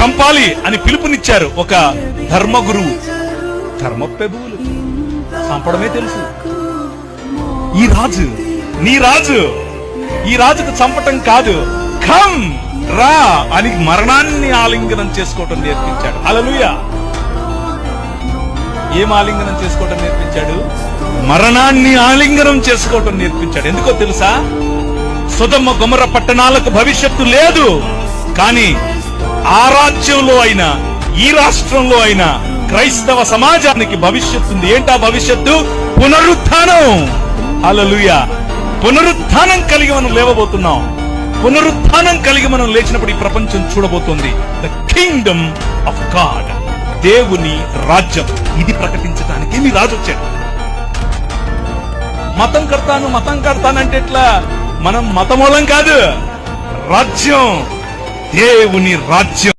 చంపాలి అని పిలుపునిచ్చారు ఒక ధర్మగురువు. ధర్మ ప్రభువులు చంపడమే తెలుసు. ఈ రాజు, నీ రాజు, ఈ రాజుకు చంపటం కాదు, కమ్ రా అని మరణాన్ని ఆలింగనం చేసుకోవటం నేర్పించాడు. హల్లెలూయా. ఏం ఆలింగనం చేసుకోవటం నేర్పించాడు? మరణాన్ని ఆలింగనం చేసుకోవటం నేర్పించాడు. ఎందుకో తెలుసా? సొదొమ గొమొర్రా పట్టణాలకు భవిష్యత్తు లేదు, కానీ ఆ రాజ్యంలో అయినా ఈ రాష్ట్రంలో అయినా క్రైస్తవ సమాజానికి భవిష్యత్తు ఉంది. ఏంటా భవిష్యత్తు? పునరుత్థానం. హల్లెలూయా. పునరుత్థానం కలిగి మనం లేవబోతున్నాం. పునరుత్థానం కలిగి మనం లేచినప్పుడు ఈ ప్రపంచం చూడబోతోంది ద కింగ్డమ్ ఆఫ్ గాడ్, దేవుని రాజ్యం. ఇది ప్రకటించడానికి మీ రాజు వచ్చాడు. మతం కడతానంటే ఎట్లా? మనం మతమూలం కాదు, రాజ్యం, దేవుని రాజ్యం.